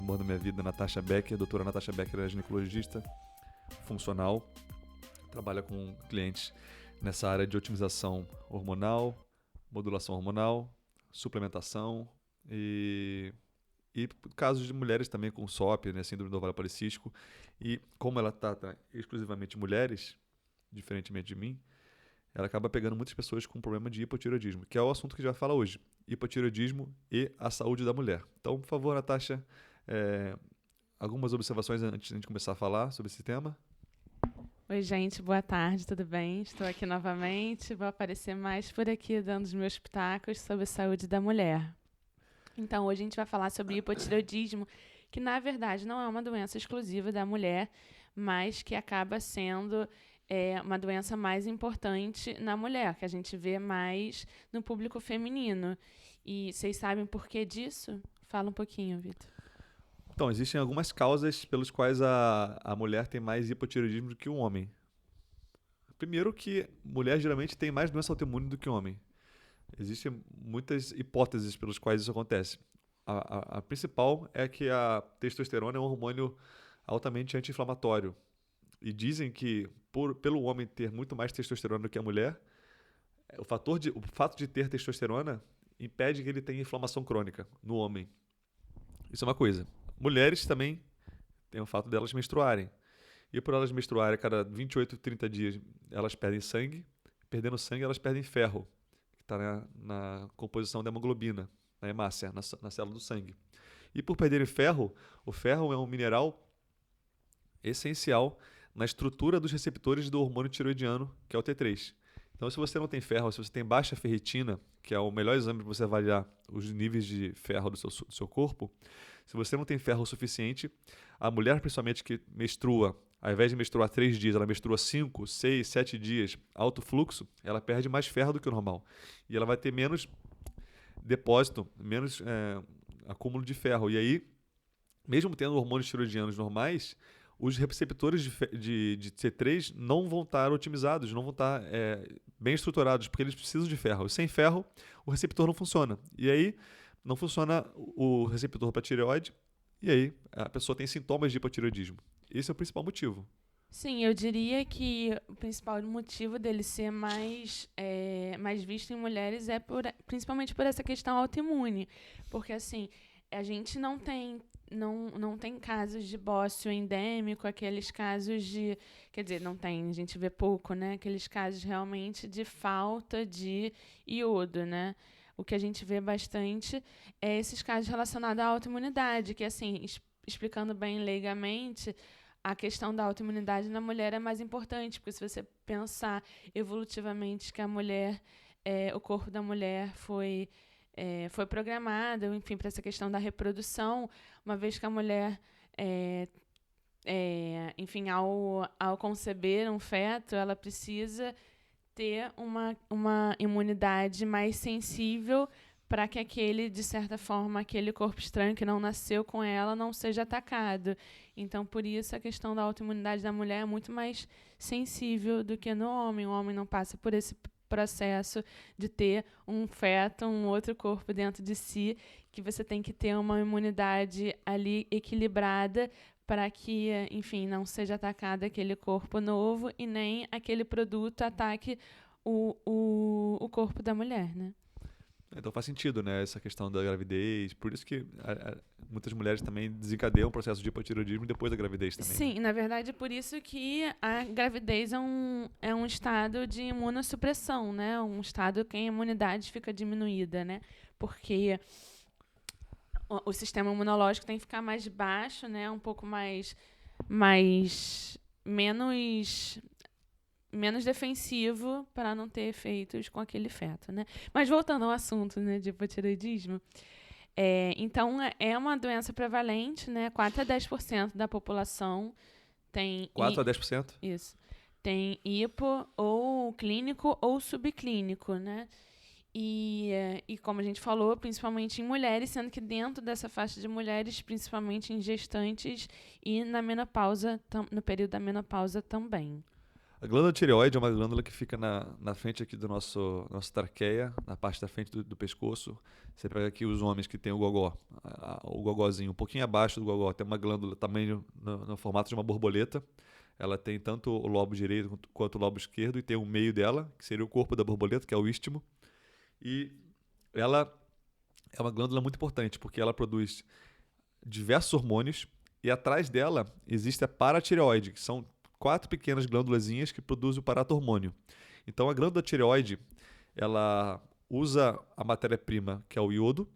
Amor da minha vida, Natasha Becker. Doutora Natasha Becker é ginecologista funcional, trabalha com clientes nessa área de otimização hormonal, modulação hormonal, suplementação e casos de mulheres também com SOP, né, síndrome do ovário policístico. E como ela trata exclusivamente mulheres, diferentemente de mim, ela acaba pegando muitas pessoas com problema de hipotireoidismo, que é o assunto que a gente vai falar hoje. Hipotireoidismo e a saúde da mulher. Então, por favor, Natasha, algumas observações antes de a gente começar a falar sobre esse tema? Oi, gente, boa tarde, tudo bem? Estou aqui novamente, vou aparecer mais por aqui dando os meus pitacos sobre a saúde da mulher. Então, hoje a gente vai falar sobre hipotireoidismo, que na verdade não é uma doença exclusiva da mulher, mas que acaba sendo uma doença mais importante na mulher, que a gente vê mais no público feminino. E vocês sabem por que disso? Fala um pouquinho, Vitor. Então, existem algumas causas pelas quais a mulher tem mais hipotireoidismo do que o homem. Primeiro que mulher geralmente tem mais doença autoimune do que o homem. Existem muitas hipóteses pelas quais isso acontece. A principal é que a testosterona é um hormônio altamente anti-inflamatório. E dizem que, pelo homem ter muito mais testosterona do que a mulher, o fato de ter testosterona impede que ele tenha inflamação crônica no homem. Isso é uma coisa. Mulheres também tem o fato delas menstruarem. E por elas menstruarem a cada 28, 30 dias, elas perdem sangue. Perdendo sangue, elas perdem ferro, que está na composição da hemoglobina, na hemácia, na célula do sangue. E por perderem ferro, o ferro é um mineral essencial na estrutura dos receptores do hormônio tiroidiano, que é o T3. Então, se você não tem ferro, se você tem baixa ferritina, que é o melhor exame para você avaliar os níveis de ferro do seu corpo, se você não tem ferro o suficiente, a mulher, principalmente que menstrua, ao invés de menstruar 3 dias, ela menstrua 5, 6, 7 dias, alto fluxo, ela perde mais ferro do que o normal. E ela vai ter menos depósito, menos acúmulo de ferro. E aí, mesmo tendo hormônios tiroidianos normais, os receptores de T3 não vão estar otimizados, não vão estar bem estruturados, porque eles precisam de ferro. Sem ferro, o receptor não funciona. E aí, não funciona o receptor para tireoide, e aí a pessoa tem sintomas de hipotireoidismo. Esse é o principal motivo. Sim, eu diria que o principal motivo dele ser mais visto em mulheres é principalmente por essa questão autoimune. Porque, assim, a gente não tem casos de bócio endêmico, aqueles casos de... Quer dizer, não tem, a gente vê pouco, né? Aqueles casos realmente de falta de iodo, né? O que a gente vê bastante é esses casos relacionados à autoimunidade, que, assim, explicando bem leigamente, a questão da autoimunidade na mulher é mais importante, porque se você pensar evolutivamente que a mulher, o corpo da mulher foi programado, enfim, para essa questão da reprodução, uma vez que a mulher, enfim, ao conceber um feto, ela precisa ter uma imunidade mais sensível para que de certa forma, aquele corpo estranho que não nasceu com ela não seja atacado. Então, por isso, a questão da autoimunidade da mulher é muito mais sensível do que no homem. O homem não passa por esse processo de ter um feto, um outro corpo dentro de si, que você tem que ter uma imunidade ali equilibrada para que, enfim, não seja atacado aquele corpo novo e nem aquele produto ataque o corpo da mulher, né? Então faz sentido, né, essa questão da gravidez. Por isso que muitas mulheres também desencadeiam o processo de hipotireoidismo depois da gravidez também. Sim, né? Na verdade, por isso que a gravidez é um estado de imunossupressão, né? Um estado que a imunidade fica diminuída, né? Porque o sistema imunológico tem que ficar mais baixo, né? Um pouco menos defensivo para não ter efeitos com aquele feto, né? Mas voltando ao assunto, né, de hipotireoidismo, então é uma doença prevalente, né? 4 a 10% da população tem 4 a 10%? Isso. Tem hipo ou clínico ou subclínico, né? E como a gente falou, principalmente em mulheres, sendo que dentro dessa faixa de mulheres, principalmente em gestantes e na menopausa, no período da menopausa também. A glândula tireoide é uma glândula que fica na frente aqui do nosso traqueia, na parte da frente do pescoço. Você pega aqui os homens que tem o gogó, o gogózinho, um pouquinho abaixo do gogó, tem uma glândula tamanho no formato de uma borboleta. Ela tem tanto o lobo direito quanto o lobo esquerdo e tem o meio dela, que seria o corpo da borboleta, que é o istmo. E ela é uma glândula muito importante, porque ela produz diversos hormônios e atrás dela existe a paratireoide, que são 4 pequenas glândulazinhas que produzem o paratormônio. Então a glândula tireoide, ela usa a matéria-prima, que é o iodo,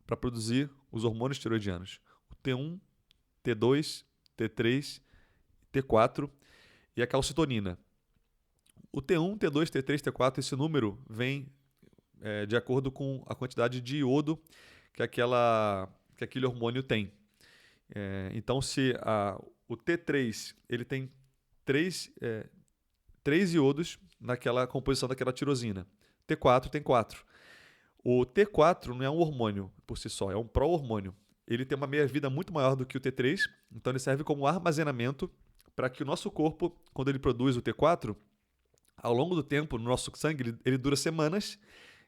para produzir os hormônios tireoidianos. O T1, T2, T3, T4 e a calcitonina. O T1, T2, T3, T4, esse número vem de acordo com a quantidade de iodo que aquele hormônio tem. Então, se o T3 ele tem 3 iodos naquela composição daquela tirosina. T4 tem 4. O T4 não é um hormônio por si só, é um pró-hormônio. Ele tem uma meia-vida muito maior do que o T3, então ele serve como armazenamento para que o nosso corpo, quando ele produz o T4, ao longo do tempo, no nosso sangue, ele dura semanas.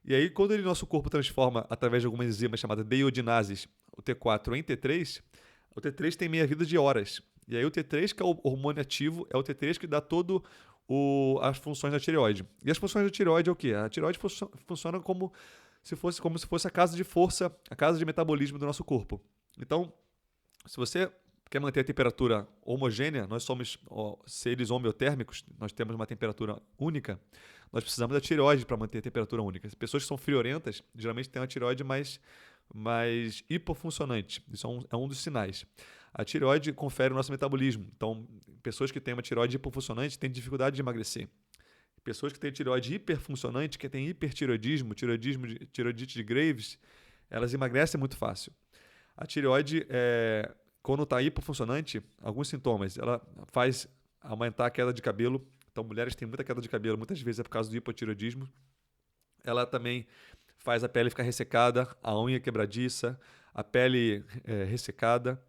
E aí, quando nosso corpo transforma, através de algumas enzimas chamadas deiodinases, o T4 em T3, o T3 tem meia-vida de horas. E aí o T3, que é o hormônio ativo, é o T3 que dá todo as funções da tireoide. E as funções da tireoide é o quê? A tireoide funciona como se fosse a casa de força, a casa de metabolismo do nosso corpo. Então, se você quer manter a temperatura homogênea, nós somos seres homeotérmicos, nós temos uma temperatura única, nós precisamos da tireoide para manter a temperatura única. As pessoas que são friorentas, geralmente têm uma tireoide mais hipofuncionante. Isso é um dos sinais. A tireoide confere o nosso metabolismo. Então, pessoas que têm uma tireoide hipofuncionante têm dificuldade de emagrecer. Pessoas que têm tireoide hiperfuncionante, que têm hipertireoidismo, tireoidite de Graves, elas emagrecem muito fácil. A tireoide, quando está hipofuncionante, alguns sintomas, ela faz aumentar a queda de cabelo. Então, mulheres têm muita queda de cabelo, muitas vezes é por causa do hipotireoidismo. Ela também faz a pele ficar ressecada, a unha quebradiça, a pele ressecada,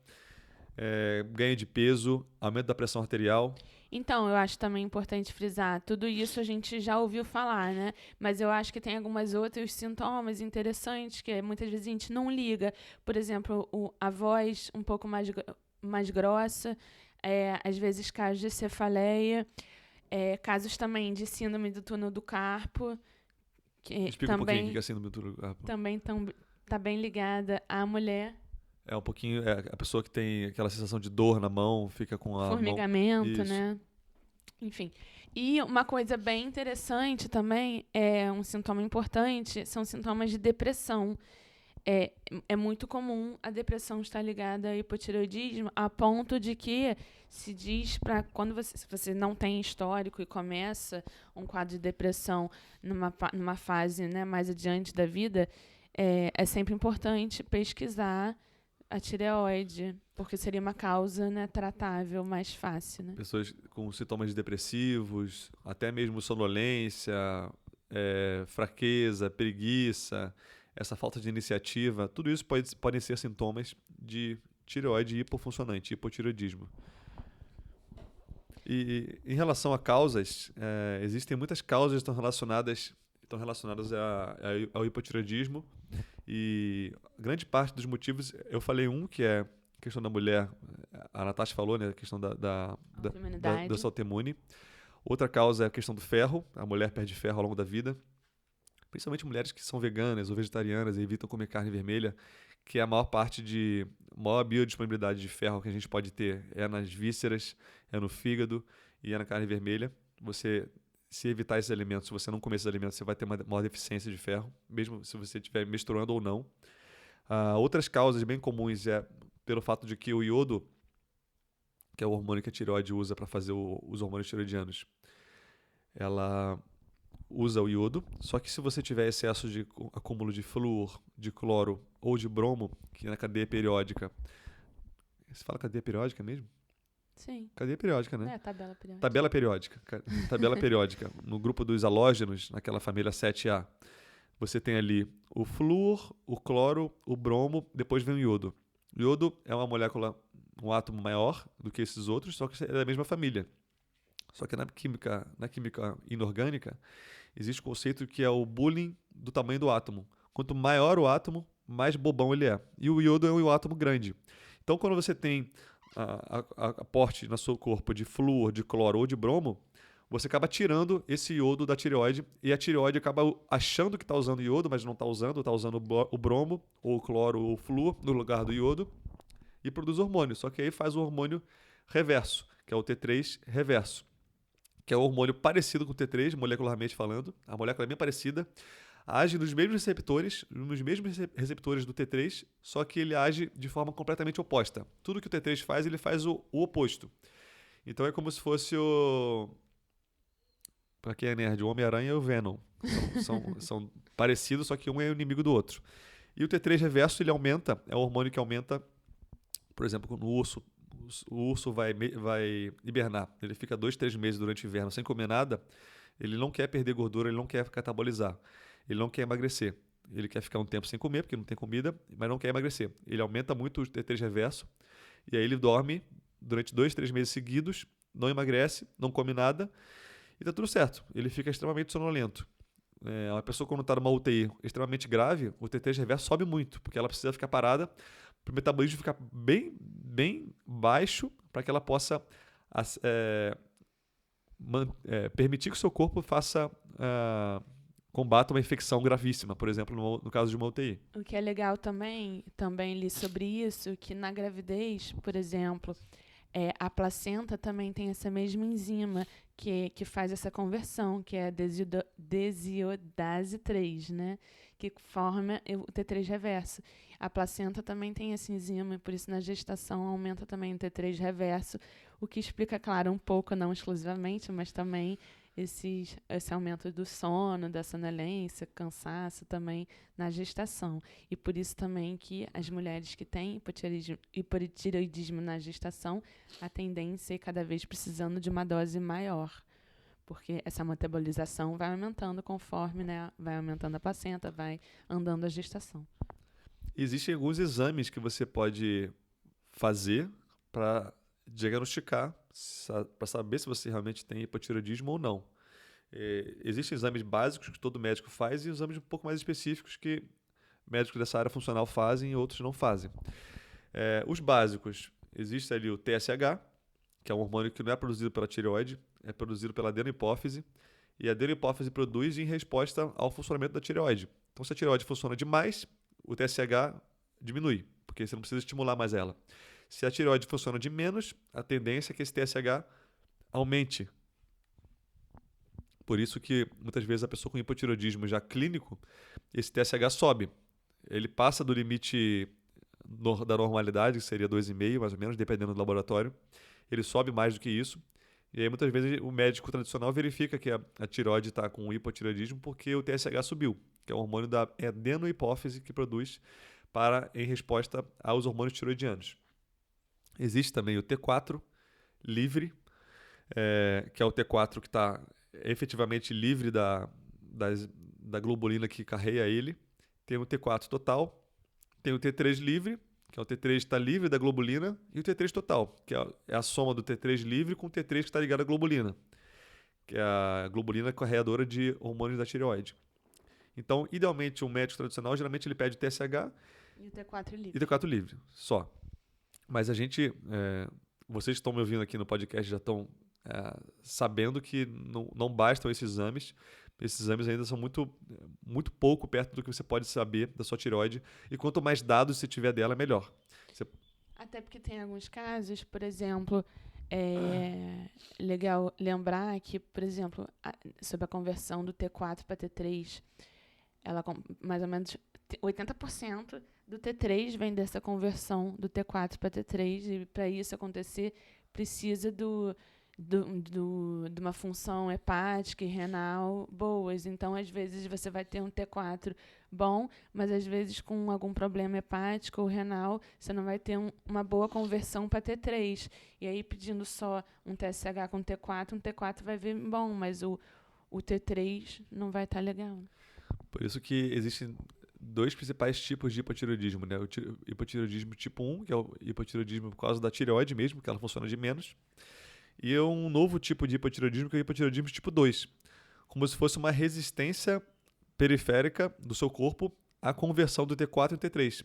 ganho de peso, aumento da pressão arterial. Então, eu acho também importante frisar, tudo isso a gente já ouviu falar, né? Mas eu acho que tem algumas outros sintomas interessantes que muitas vezes a gente não liga. Por exemplo, a voz um pouco mais grossa, às vezes casos de cefaleia, casos também de síndrome do túnel do carpo. Explica um pouquinho o que é síndrome do túnel do carpo. Também está bem ligada à mulher. É um pouquinho, a pessoa que tem aquela sensação de dor na mão, fica com a formigamento, mão... né? Enfim. E uma coisa bem interessante também, um sintoma importante, são sintomas de depressão. É muito comum a depressão estar ligada ao hipotireoidismo, a ponto de que se diz para quando se você não tem histórico e começa um quadro de depressão numa fase, né, mais adiante da vida, é sempre importante pesquisar a tireoide, porque seria uma causa, né, tratável, mais fácil. Né? Pessoas com sintomas depressivos, até mesmo sonolência, fraqueza, preguiça, essa falta de iniciativa, tudo isso podem ser sintomas de tireoide hipofuncionante, hipotireoidismo. E em relação a causas, existem muitas causas que estão relacionadas ao hipotireoidismo. E grande parte dos motivos, eu falei que é a questão da mulher, a Natasha falou, né, a questão da doença autoimune. Outra causa é a questão do ferro, a mulher perde ferro ao longo da vida, principalmente mulheres que são veganas ou vegetarianas e evitam comer carne vermelha, que é a maior biodisponibilidade de ferro que a gente pode ter é nas vísceras, é no fígado e é na carne vermelha. Se evitar esses alimentos, se você não comer esses alimentos, você vai ter uma maior deficiência de ferro, mesmo se você estiver menstruando ou não. Outras causas bem comuns é pelo fato de que o iodo, que é o hormônio que a tireoide usa para fazer os hormônios tireoidianos, ela usa o iodo, só que se você tiver excesso de acúmulo de flúor, de cloro ou de bromo, que na cadeia periódica... Você fala cadeia periódica mesmo? Sim. Cadeia periódica, né? Tabela periódica. Tabela periódica. No grupo dos halógenos, naquela família 7A, você tem ali o flúor, o cloro, o bromo, depois vem o iodo. O iodo é uma molécula, um átomo maior do que esses outros, só que é da mesma família. Só que na química inorgânica, existe o conceito que é o Bulling do tamanho do átomo. Quanto maior o átomo, mais bobão ele é. E o iodo é um átomo grande. Então, quando você tem aporte no seu corpo de flúor, de cloro ou de bromo, você acaba tirando esse iodo da tireoide e a tireoide acaba achando que está usando iodo, mas não está usando o bromo, ou o cloro ou o flúor no lugar do iodo e produz hormônio. Só que aí faz o hormônio reverso, que é o T3 reverso, que é um hormônio parecido com o T3, molecularmente falando. A molécula é bem parecida, age nos mesmos receptores do T3, só que ele age de forma completamente oposta. Tudo que o T3 faz, ele faz o oposto. Então é como se fosse Pra quem é nerd, o Homem-Aranha e o Venom. São parecidos, só que um é o inimigo do outro. E o T3 reverso, ele aumenta, é o hormônio que aumenta, por exemplo, no urso. O urso vai hibernar. Ele fica 2, 3 meses durante o inverno sem comer nada. Ele não quer perder gordura, ele não quer catabolizar. Ele não quer emagrecer. Ele quer ficar um tempo sem comer, porque não tem comida, mas não quer emagrecer. Ele aumenta muito o T3 reverso, e aí ele dorme durante 2, 3 meses seguidos, não emagrece, não come nada, e tá tudo certo. Ele fica extremamente sonolento. Uma pessoa quando está numa UTI extremamente grave, o T3 reverso sobe muito, porque ela precisa ficar parada para o metabolismo ficar bem, bem baixo, para que ela possa permitir que o seu corpo combata uma infecção gravíssima, por exemplo, no caso de uma UTI. O que é legal também li sobre isso, que na gravidez, por exemplo, a placenta também tem essa mesma enzima que faz essa conversão, que é a desiodase 3, né? Que forma o T3 reverso. A placenta também tem essa enzima, e por isso na gestação aumenta também o T3 reverso, o que explica, claro, um pouco, não exclusivamente, mas também esse aumento do sono, da sonolência, cansaço também na gestação. E por isso também que as mulheres que têm hipotireoidismo na gestação, a tendência é cada vez precisando de uma dose maior, porque essa metabolização vai aumentando conforme, né, vai aumentando a placenta, vai andando a gestação. Existem alguns exames que você pode fazer para diagnosticar, para saber se você realmente tem hipotireoidismo ou não. Existem exames básicos que todo médico faz e exames um pouco mais específicos que médicos dessa área funcional fazem e outros não fazem. Os básicos, existe ali o TSH, que é um hormônio que não é produzido pela tireoide, é produzido pela adenohipófise, e a adenohipófise produz em resposta ao funcionamento da tireoide. Então, se a tireoide funciona demais, o TSH diminui, porque você não precisa estimular mais ela. Se a tireoide funciona de menos, a tendência é que esse TSH aumente. Por isso que, muitas vezes, a pessoa com hipotireoidismo já clínico, esse TSH sobe. Ele passa do limite da normalidade, que seria 2,5, mais ou menos, dependendo do laboratório. Ele sobe mais do que isso. E aí, muitas vezes, o médico tradicional verifica que a tireoide está com hipotireoidismo porque o TSH subiu, que é o hormônio da adenohipófise que produz em resposta aos hormônios tiroidianos. Existe também o T4 livre, que é o T4 que está efetivamente livre da globulina que carrega ele. Tem o T4 total, tem o T3 livre, que é o T3 que está livre da globulina, e o T3 total, que é a soma do T3 livre com o T3 que está ligado à globulina, que é a globulina carregadora de hormônios da tireoide. Então, idealmente, um médico tradicional, geralmente ele pede o TSH e o T4 livre. E o T4 livre, só. Mas vocês que estão me ouvindo aqui no podcast já estão sabendo que não bastam esses exames. Esses exames ainda são muito, muito pouco perto do que você pode saber da sua tireoide. E quanto mais dados você tiver dela, melhor. Até porque tem alguns casos, por exemplo, legal lembrar que, por exemplo, sobre a conversão do T4 para T3, mais ou menos 80% do T3 vem dessa conversão do T4 para T3, e para isso acontecer precisa de uma função hepática e renal boas. Então, às vezes, você vai ter um T4 bom, mas às vezes com algum problema hepático ou renal, você não vai ter uma boa conversão para T3. E aí, pedindo só um TSH com T4, um T4 vai vir bom, mas o T3 não vai estar legal. Por isso que existem dois principais tipos de hipotireoidismo, né? O hipotireoidismo tipo 1, que é o hipotireoidismo por causa da tireoide mesmo, que ela funciona de menos. e é um novo tipo de hipotireoidismo, que é o hipotireoidismo tipo 2, como se fosse uma resistência periférica do seu corpo à conversão do T4 em T3.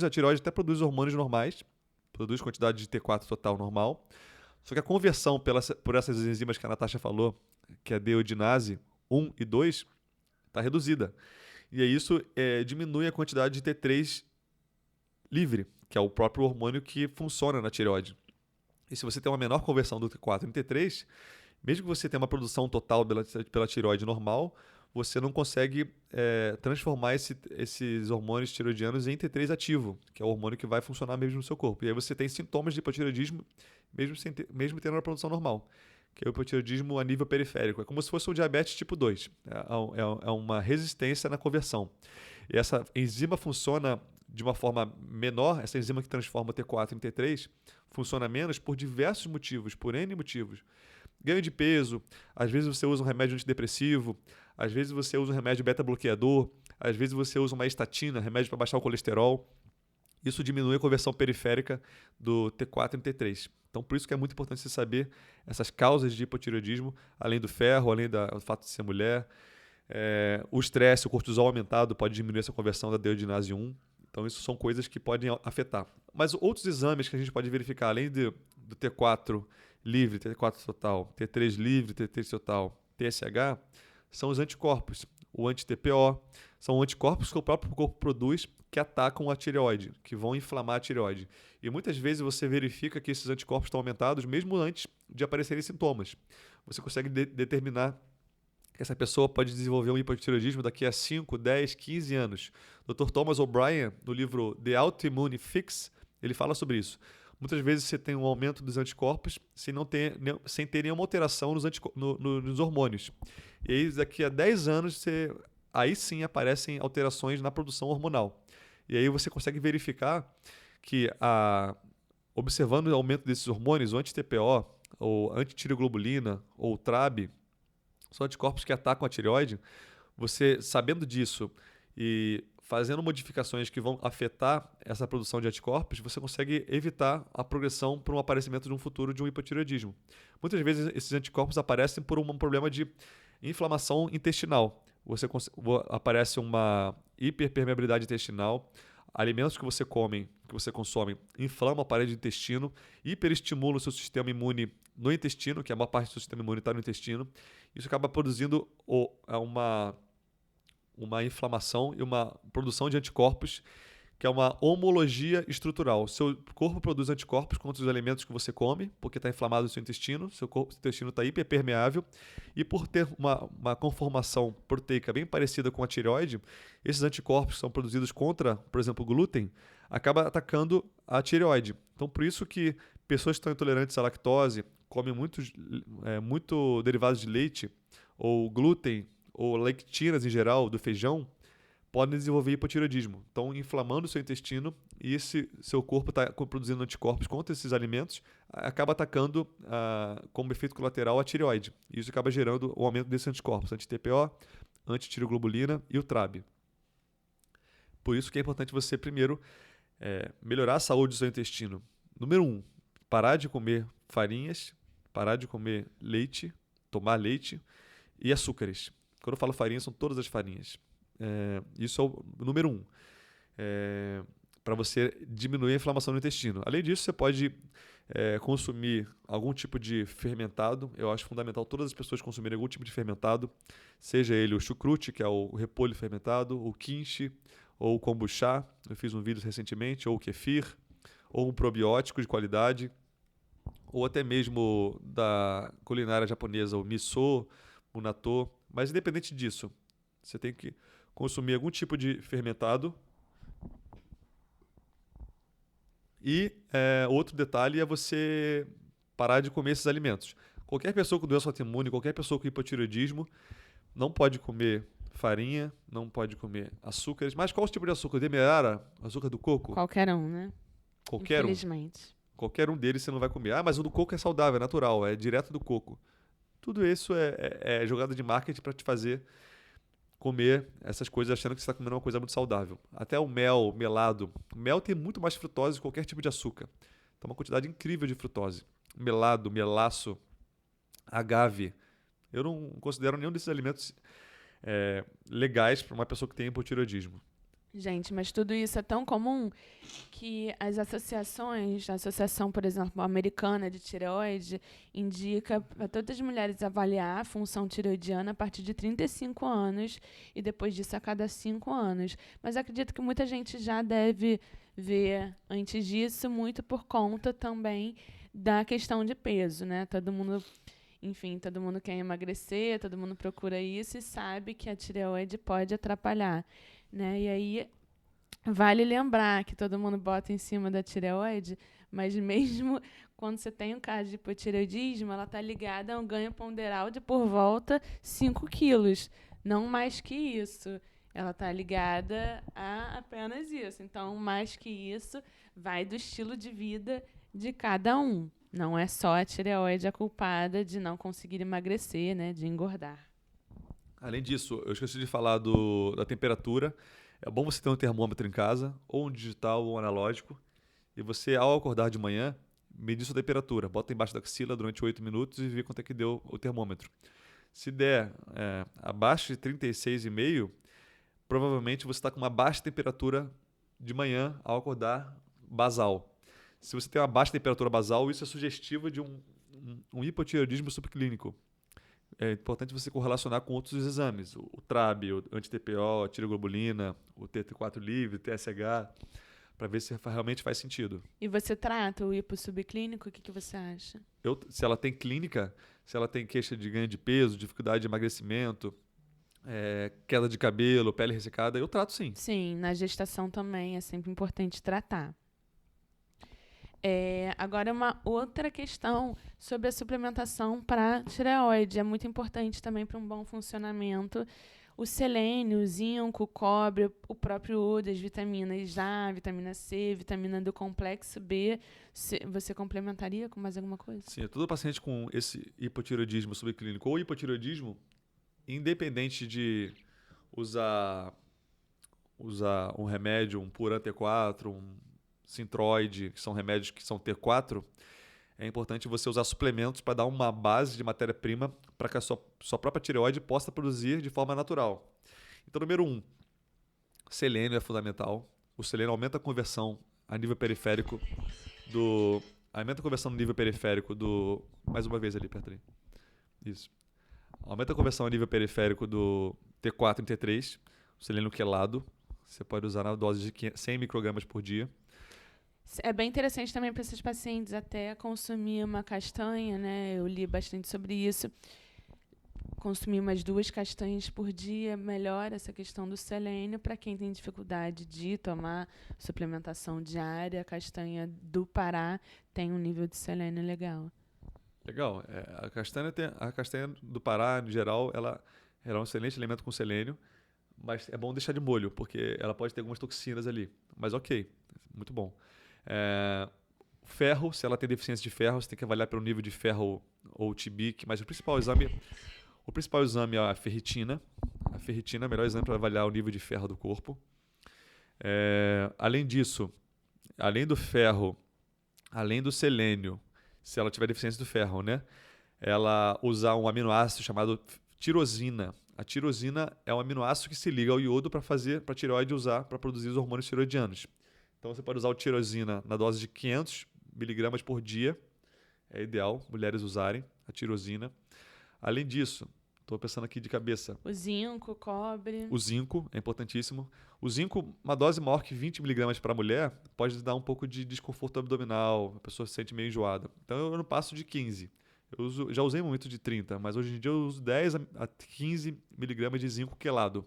A tireoide até produz hormônios normais, produz quantidade de T4 total normal, só que a conversão por essas enzimas que a Natasha falou, que é a deiodinase 1 e 2, está reduzida. E aí isso diminui a quantidade de T3 livre, que é o próprio hormônio que funciona na tireoide. E se você tem uma menor conversão do T4 em T3, mesmo que você tenha uma produção total pela tireoide normal, você não consegue transformar esses hormônios tireoidianos em T3 ativo, que é o hormônio que vai funcionar mesmo no seu corpo. E aí você tem sintomas de hipotireoidismo mesmo tendo uma produção normal, que é o hipotireoidismo a nível periférico. É como se fosse um diabetes tipo 2. É uma resistência na conversão. E essa enzima funciona de uma forma menor, essa enzima que transforma o T4 em T3, funciona menos por diversos motivos, por N motivos. Ganho de peso, às vezes você usa um remédio antidepressivo, às vezes você usa um remédio beta-bloqueador, às vezes você usa uma estatina, remédio para baixar o colesterol. Isso diminui a conversão periférica do T4 em T3. Então, por isso que é muito importante você saber essas causas de hipotireoidismo, além do ferro, além do fato de ser mulher. O estresse, o cortisol aumentado pode diminuir essa conversão da deiodinase 1. Então, isso são coisas que podem afetar. Mas outros exames que a gente pode verificar, além do T4 livre, T4 total, T3 livre, T3 total, TSH, são os anticorpos. O anti-TPO, são anticorpos que o próprio corpo produz que atacam a tireoide, que vão inflamar a tireoide. E muitas vezes você verifica que esses anticorpos estão aumentados mesmo antes de aparecerem sintomas. Você consegue determinar que essa pessoa pode desenvolver um hipotireoidismo daqui a 5, 10, 15 anos. Dr. Thomas O'Brien, no livro The Autoimmune Fix, ele fala sobre isso. Muitas vezes você tem um aumento dos anticorpos sem ter nenhuma alteração nos hormônios. E aí, daqui a 10 anos, aí sim aparecem alterações na produção hormonal. E aí você consegue verificar que, observando o aumento desses hormônios, o anti-TPO, ou antitireoglobulina, ou TRAB, são anticorpos que atacam a tireoide. Você, sabendo disso e fazendo modificações que vão afetar essa produção de anticorpos, você consegue evitar a progressão para um aparecimento de um futuro de um hipotireoidismo. Muitas vezes esses anticorpos aparecem por um problema de inflamação intestinal. Aparece uma hiperpermeabilidade intestinal, alimentos que você consome, inflamam a parede do intestino, hiperestimula o seu sistema imune no intestino, que a maior parte do seu sistema imune está no intestino. Isso acaba produzindo uma inflamação e uma produção de anticorpos, que é uma homologia estrutural. Seu corpo produz anticorpos contra os alimentos que você come, porque está inflamado o seu intestino, seu intestino está hiperpermeável, e por ter uma conformação proteica bem parecida com a tireoide, esses anticorpos que são produzidos contra, por exemplo, o glúten, acaba atacando a tireoide. Então, por isso que pessoas que estão intolerantes à lactose, comem muito derivados de leite, ou glúten, ou lectinas em geral, do feijão, podem desenvolver hipotireoidismo. Estão inflamando o seu intestino e seu corpo está produzindo anticorpos contra esses alimentos, acaba atacando, como efeito colateral, a tireoide. E isso acaba gerando o aumento desses anticorpos, anti-TPO, antitireoglobulina e o TRAB. Por isso que é importante você, primeiro, melhorar a saúde do seu intestino. Número 1, parar de comer farinhas, parar de comer leite, tomar leite e açúcares. Quando eu falo farinha, são todas as farinhas. Isso é o número 1. Para você diminuir a inflamação no intestino. Além disso, você pode consumir algum tipo de fermentado. Eu acho fundamental todas as pessoas consumirem algum tipo de fermentado, seja ele o chucrute, que é o repolho fermentado, o kimchi, ou o kombucha, eu fiz um vídeo recentemente, ou o kefir, ou um probiótico de qualidade, ou até mesmo da culinária japonesa, o miso, o natto. Mas independente disso, você tem que consumir algum tipo de fermentado. E outro detalhe é você parar de comer esses alimentos. Qualquer pessoa com doença autoimune, qualquer pessoa com hipotireoidismo, não pode comer farinha, não pode comer açúcares. Mas qual o tipo de açúcar? Demerara? Açúcar do coco? Qualquer um, né? Qualquer um. Infelizmente. Qualquer um deles você não vai comer. Ah, mas o do coco é saudável, é natural, é direto do coco. Tudo isso é jogada de marketing para te fazer comer essas coisas achando que você está comendo uma coisa muito saudável. Até o melado. O mel tem muito mais frutose que qualquer tipo de açúcar. Então, uma quantidade incrível de frutose. melado, melaço, agave. Eu não considero nenhum desses alimentos legais para uma pessoa que tem hipotireoidismo. Gente, mas tudo isso é tão comum que as associações, a associação, por exemplo, americana de tireoide, indica para todas as mulheres avaliar a função tireoidiana a partir de 35 anos e depois disso a cada 5 anos. Mas acredito que muita gente já deve ver antes disso, muito por conta também da questão de peso, né? Todo mundo, enfim, todo mundo quer emagrecer, todo mundo procura isso e sabe que a tireoide pode atrapalhar, né? E aí vale lembrar que todo mundo bota em cima da tireoide, mas mesmo quando você tem um caso de hipotireoidismo, ela está ligada a um ganho ponderal de por volta 5 quilos, não mais que isso. Ela está ligada a apenas isso. Então, mais que isso, vai do estilo de vida de cada um. Não é só a tireoide a culpada de não conseguir emagrecer, né, de engordar. Além disso, eu esqueci de falar da temperatura. É bom você ter um termômetro em casa, ou um digital ou um analógico, e você, ao acordar de manhã, medir sua temperatura. Bota embaixo da axila durante 8 minutos e vê quanto é que deu o termômetro. Se der abaixo de 36,5, provavelmente você está com uma baixa temperatura de manhã ao acordar basal. Se você tem uma baixa temperatura basal, isso é sugestivo de um hipotireoidismo subclínico. É importante você correlacionar com outros exames, o TRAB, o anti-TPO, a tiroglobulina, o T4 livre, o TSH, para ver se realmente faz sentido. E você trata o hipo subclínico? O que você acha? Se ela tem clínica, se ela tem queixa de ganho de peso, dificuldade de emagrecimento, queda de cabelo, pele ressecada, eu trato sim. Sim, na gestação também é sempre importante tratar. Agora, uma outra questão sobre a suplementação para tireoide. É muito importante também para um bom funcionamento. O selênio, o zinco, o cobre, o próprio iodo, as vitaminas A, vitamina C, vitamina do complexo B. Você complementaria com mais alguma coisa? Sim, todo paciente com esse hipotireoidismo subclínico ou hipotireoidismo, independente de usar um remédio, um Puran T4, um Synthroid, que são remédios que são T4, é importante você usar suplementos para dar uma base de matéria-prima para que a sua própria tireoide possa produzir de forma natural. Então, número 1, selênio é fundamental. O selênio aumenta a conversão a nível periférico mais uma vez ali, perto ali. Isso. Aumenta a conversão a nível periférico do T4 em T3, o selênio quelado. Você pode usar na dose de 100 microgramas por dia. É bem interessante também para esses pacientes até consumir uma castanha, né? Eu li bastante sobre isso. Consumir umas 2 castanhas por dia melhora essa questão do selênio. Para quem tem dificuldade de tomar suplementação diária, a castanha do Pará tem um nível de selênio legal. Legal. A castanha do Pará, no geral, ela é um excelente alimento com selênio, mas é bom deixar de molho, porque ela pode ter algumas toxinas ali. Mas ok, muito bom. Ferro, se ela tem deficiência de ferro, você tem que avaliar pelo nível de ferro ou TBIC, mas o principal exame é a ferritina. A ferritina é o melhor exame para avaliar o nível de ferro do corpo. Além disso, além do ferro, além do selênio, se ela tiver deficiência do ferro, né? Ela usar um aminoácido chamado tirosina. A tirosina é um aminoácido que se liga ao iodo para a tireoide usar para produzir os hormônios tiroidianos. Então, você pode usar o tirosina na dose de 500 miligramas por dia. É ideal mulheres usarem a tirosina. Além disso, estou pensando aqui de cabeça. O zinco, cobre. O zinco é importantíssimo. O zinco, uma dose maior que 20 miligramas para a mulher, pode dar um pouco de desconforto abdominal. A pessoa se sente meio enjoada. Então, eu não passo de 15. Já usei muito de 30, mas hoje em dia eu uso 10 a 15 miligramas de zinco quelado.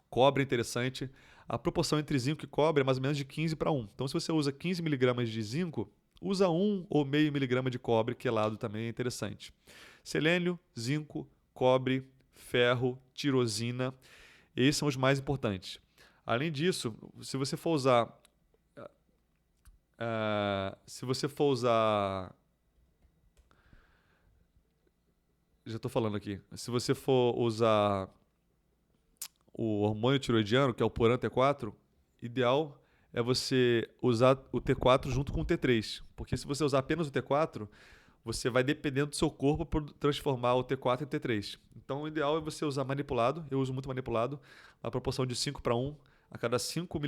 Cobre é interessante. A proporção entre zinco e cobre é mais ou menos de 15 para 1. Então, se você usa 15 miligramas de zinco, usa 1 ou meio miligrama de cobre quelado também é interessante. Selênio, zinco, cobre, ferro, tirosina, esses são os mais importantes. Além disso, se você for usar já estou falando aqui. Se você for usar o hormônio tiroidiano, que é o Puran T4, ideal é você usar o T4 junto com o T3. Porque se você usar apenas o T4, você vai dependendo do seu corpo para transformar o T4 em T3. Então, o ideal é você usar manipulado. Eu uso muito manipulado, a proporção de 5:1. A cada 5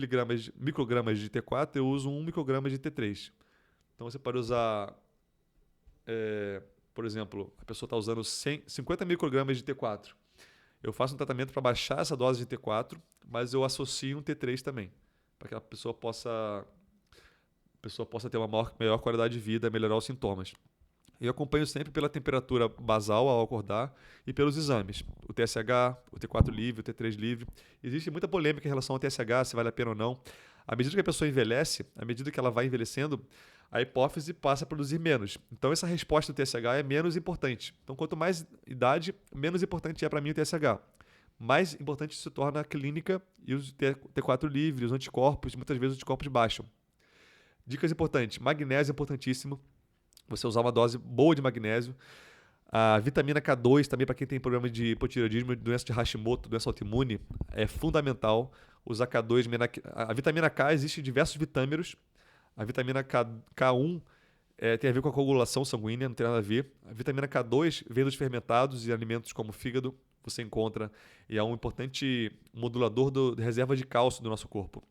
microgramas de T4, eu uso 1 micrograma de T3. Então, você pode usar, por exemplo, a pessoa está usando 50 microgramas de T4. Eu faço um tratamento para baixar essa dose de T4, mas eu associo um T3 também, para que a pessoa possa ter uma melhor qualidade de vida, melhorar os sintomas. Eu acompanho sempre pela temperatura basal ao acordar e pelos exames. O TSH, o T4 livre, o T3 livre. Existe muita polêmica em relação ao TSH, se vale a pena ou não. À medida que a pessoa envelhece, à medida que ela vai envelhecendo, a hipófise passa a produzir menos. Então, essa resposta do TSH é menos importante. Então, quanto mais idade, menos importante é para mim o TSH. Mais importante se torna a clínica e os T4 livre, os anticorpos, muitas vezes os anticorpos baixam. Dicas importantes. Magnésio é importantíssimo. Você usar uma dose boa de magnésio. A vitamina K2 também, para quem tem problema de hipotireoidismo, doença de Hashimoto, doença autoimune, é fundamental usar K2. A vitamina K, existem diversos vitâmeros. A vitamina K1 tem a ver com a coagulação sanguínea, não tem nada a ver. A vitamina K2 vem dos fermentados e alimentos como fígado, você encontra, e é um importante modulador de reserva de cálcio do nosso corpo.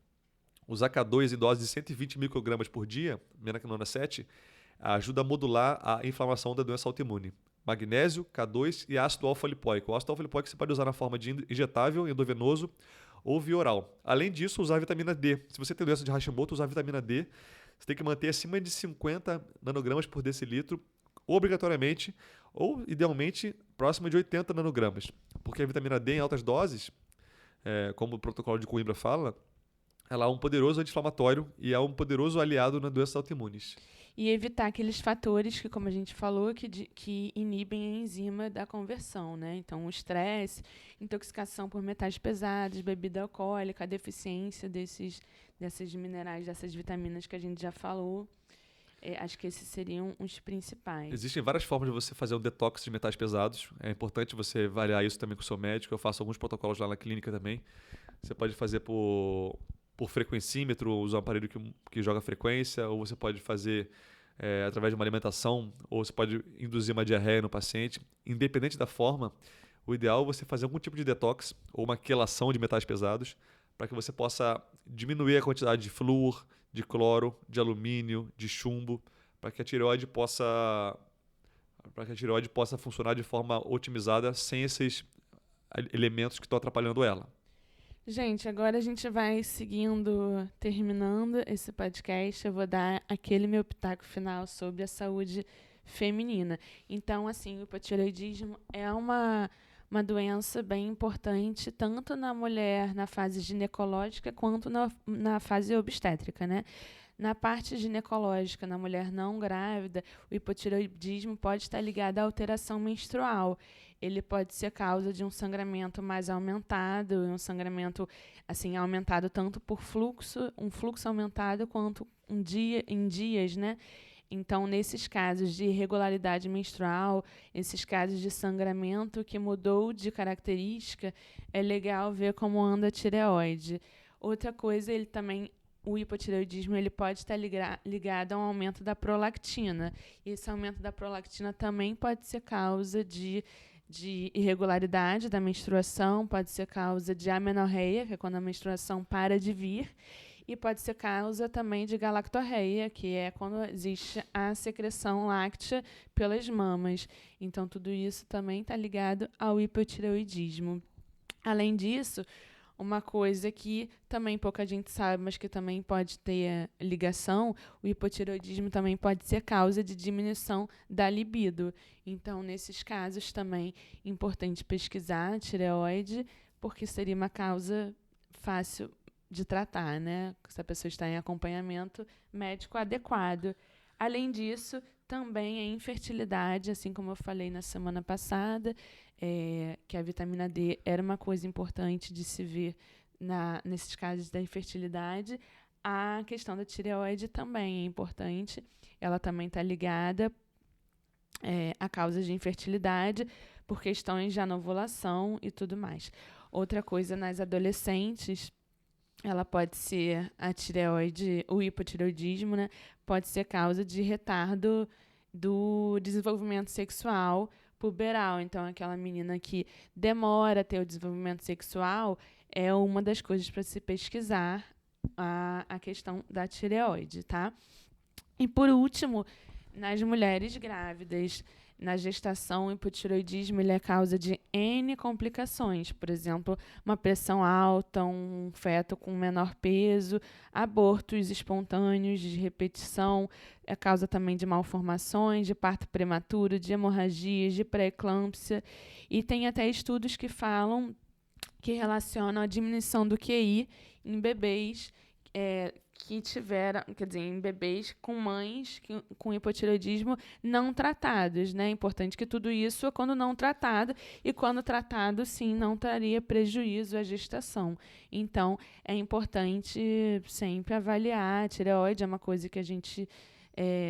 Usar K2 em dose de 120 microgramas por dia, menaquinona 7, ajuda a modular a inflamação da doença autoimune. Magnésio, K2 e ácido alfa-lipoico. O ácido alfa-lipoico você pode usar na forma de injetável, endovenoso ou via oral. Além disso, usar vitamina D. Se você tem doença de Hashimoto, usar vitamina D, você tem que manter acima de 50 nanogramas por decilitro, obrigatoriamente, ou idealmente próximo de 80 nanogramas. Porque a vitamina D em altas doses, como o protocolo de Coimbra fala, ela é um poderoso anti-inflamatório e é um poderoso aliado nas doenças autoimunes. E evitar aqueles fatores que, como a gente falou, que inibem a enzima da conversão, né? Então, o estresse, intoxicação por metais pesados, bebida alcoólica, a deficiência desses minerais, dessas vitaminas que a gente já falou. Acho que esses seriam os principais. Existem várias formas de você fazer um detox de metais pesados. É importante você variar isso também com o seu médico. Eu faço alguns protocolos lá na clínica também. Você pode fazer por frequencímetro, usar um aparelho que joga frequência, ou você pode fazer através de uma alimentação, ou você pode induzir uma diarreia no paciente. Independente da forma, o ideal é você fazer algum tipo de detox ou uma quelação de metais pesados para que você possa diminuir a quantidade de flúor, de cloro, de alumínio, de chumbo, para que a tireoide possa funcionar de forma otimizada sem esses elementos que estão atrapalhando ela. Gente, agora a gente vai terminando esse podcast. Eu vou dar aquele meu pitaco final sobre a saúde feminina. Então, assim, o hipotireoidismo é uma doença bem importante, tanto na mulher na fase ginecológica, quanto na fase obstétrica, né? Na parte ginecológica, na mulher não grávida, o hipotireoidismo pode estar ligado à alteração menstrual. Ele pode ser causa de um sangramento mais aumentado, um sangramento assim aumentado tanto por um fluxo aumentado, quanto em dias, né? Então, nesses casos de irregularidade menstrual, esses casos de sangramento que mudou de característica, é legal ver como anda a tireoide. Outra coisa, o hipotireoidismo ele pode estar ligado a um aumento da prolactina. E esse aumento da prolactina também pode ser causa de irregularidade da menstruação, pode ser causa de amenorreia, que é quando a menstruação para de vir, e pode ser causa também de galactorreia, que é quando existe a secreção láctea pelas mamas. Então, tudo isso também está ligado ao hipotireoidismo. Além disso, uma coisa que também pouca gente sabe, mas que também pode ter ligação, o hipotireoidismo também pode ser causa de diminuição da libido. Então, nesses casos também é importante pesquisar a tireoide, porque seria uma causa fácil de tratar, né? Se a pessoa está em acompanhamento médico adequado. Além disso, também a infertilidade, assim como eu falei na semana passada, que a vitamina D era uma coisa importante de se ver nesses casos da infertilidade. A questão da tireoide também é importante. Ela também está ligada a causas de infertilidade por questões de anovulação e tudo mais. Outra coisa, nas adolescentes, ela pode ser a tireoide, o hipotireoidismo, né? Pode ser causa de retardo do desenvolvimento sexual puberal. Então, aquela menina que demora a ter o desenvolvimento sexual é uma das coisas para se pesquisar a questão da tireoide, tá? E por último, nas mulheres grávidas, na gestação, o hipotireoidismo ele é causa de N complicações. Por exemplo, uma pressão alta, um feto com menor peso, abortos espontâneos de repetição, é causa também de malformações, de parto prematuro, de hemorragias, de pré-eclâmpsia. E tem até estudos que falam, que relacionam a diminuição do QI em bebês que tiveram, quer dizer, em bebês com mães com hipotireoidismo não tratados, né? É importante que tudo isso, quando não tratado, e quando tratado, sim, não traria prejuízo à gestação. Então, é importante sempre avaliar. A tireoide é uma coisa que a gente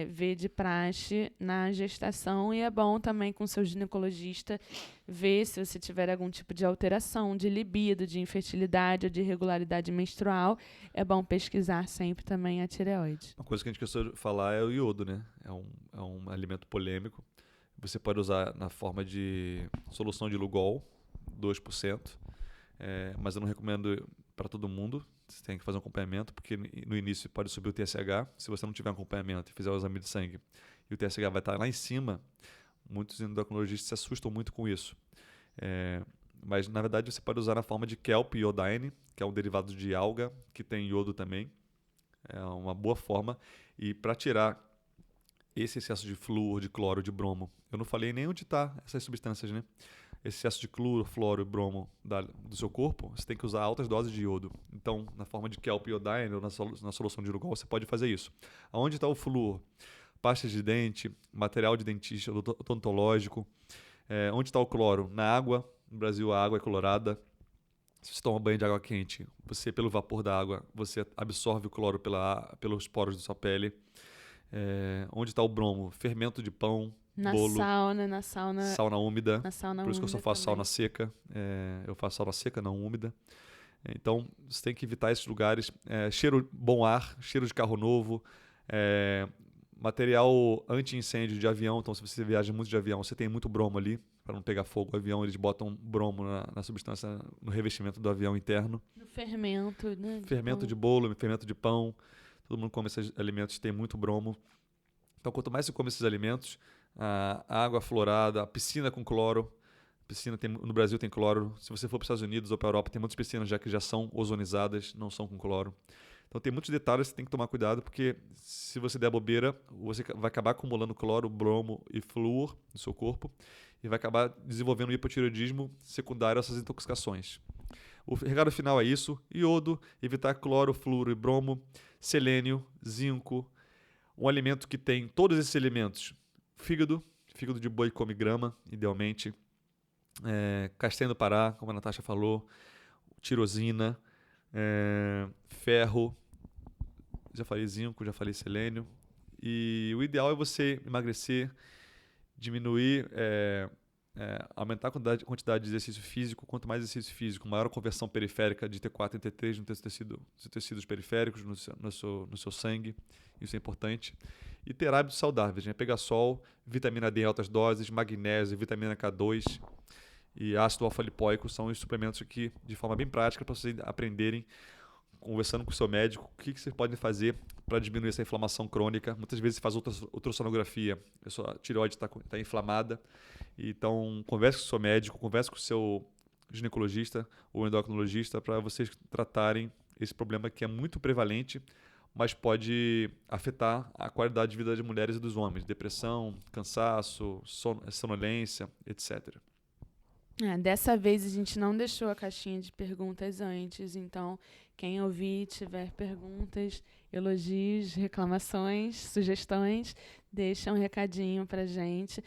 vê de praxe na gestação, e é bom também com seu ginecologista ver se você tiver algum tipo de alteração de libido, de infertilidade ou de irregularidade menstrual. É bom pesquisar sempre também a tireoide. Uma coisa que a gente quer falar é o iodo, né? É um alimento polêmico. Você pode usar na forma de solução de Lugol, 2%. Mas eu não recomendo para todo mundo. Você tem que fazer um acompanhamento, porque no início pode subir o TSH. Se você não tiver acompanhamento e fizer o exame de sangue e o TSH vai estar lá em cima, muitos endocrinologistas se assustam muito com isso. Mas, na verdade, você pode usar na forma de Kelp Iodine, que é um derivado de alga, que tem iodo também. É uma boa forma. E para tirar esse excesso de flúor, de cloro, de bromo, eu não falei nem onde está essas substâncias, né? Esse excesso de cloro, floro e bromo do seu corpo, você tem que usar altas doses de iodo. Então, na forma de Kelp Iodine ou na solução de Lugol, você pode fazer isso. Aonde está o flúor? Pasta de dente, material de dentista, odontológico. Onde está o cloro? Na água. No Brasil, a água é clorada. Se você toma banho de água quente, você, pelo vapor da água, você absorve o cloro pelos poros da sua pele. Onde está o bromo? Fermento de pão, bolo. Sauna úmida. Por isso que eu só faço sauna seca. Eu faço sauna seca, não úmida. Então, você tem que evitar esses lugares. Bom ar, cheiro de carro novo. Material anti-incêndio de avião. Então, se você viaja muito de avião, você tem muito bromo ali. Para não pegar fogo o avião, eles botam bromo na substância, no revestimento do avião interno. No fermento, né? Fermento de bolo, fermento de pão. Todo mundo come esses alimentos, tem muito bromo. Então, quanto mais você come esses alimentos, a água florada, a piscina com cloro. No Brasil tem cloro. Se você for para os Estados Unidos ou para a Europa, tem muitas piscinas que já são ozonizadas, não são com cloro. Então, tem muitos detalhes que você tem que tomar cuidado, porque se você der bobeira, você vai acabar acumulando cloro, bromo e flúor no seu corpo e vai acabar desenvolvendo hipotireoidismo secundário a essas intoxicações. O recado final é isso: iodo, evitar cloro, flúor e bromo, selênio, zinco. Um alimento que tem todos esses elementos: fígado de boi come grama, idealmente, castanha do Pará, como a Natasha falou, tirosina, ferro, já falei zinco, já falei selênio. E o ideal é você emagrecer, diminuir, aumentar a quantidade de exercício físico. Quanto mais exercício físico, maior a conversão periférica de T4 em T3 nos tecidos periféricos, no seu sangue. Isso é importante. E ter hábitos saudáveis, né? Pegar sol, vitamina D em altas doses, magnésio, vitamina K2 e ácido alfa-lipoico são os suplementos aqui de forma bem prática para vocês aprenderem, conversando com o seu médico, o que vocês podem fazer para diminuir essa inflamação crônica. Muitas vezes você faz ultrassonografia, a sua tireoide está inflamada. Então, converse com o seu médico, converse com o seu ginecologista ou endocrinologista para vocês tratarem esse problema que é muito prevalente, mas pode afetar a qualidade de vida das mulheres e dos homens. Depressão, cansaço, sonolência, etc. Dessa vez a gente não deixou a caixinha de perguntas antes, então quem ouvir tiver perguntas, elogios, reclamações, sugestões, deixa um recadinho pra gente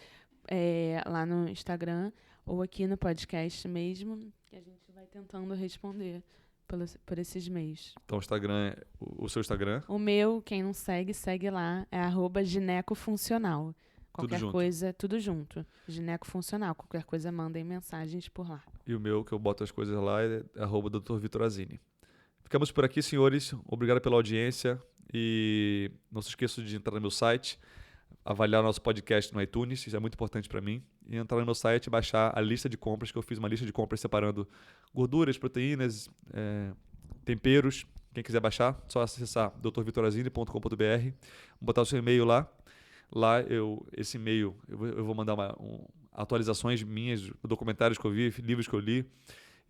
lá no Instagram ou aqui no podcast mesmo, que a gente vai tentando responder por esses meios. Então o seu Instagram? O meu, quem não segue, segue lá, é @ginecofuncional. Qualquer coisa, tudo junto. Gineco Funcional. Qualquer coisa, mandem mensagens por lá. E o meu, que eu boto as coisas lá, é @Dr. Vitorazini. Ficamos por aqui, senhores. Obrigado pela audiência. E não se esqueça de entrar no meu site, avaliar nosso podcast no iTunes, isso é muito importante para mim. E entrar no meu site e baixar a lista de compras, que eu fiz uma lista de compras separando gorduras, proteínas, temperos. Quem quiser baixar, só acessar drvitorazini.com.br, botar o seu e-mail lá. Lá, esse e-mail, eu vou mandar atualizações minhas, documentários que eu vi, livros que eu li,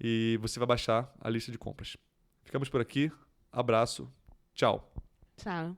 e você vai baixar a lista de compras. Ficamos por aqui. Abraço. Tchau. Tchau.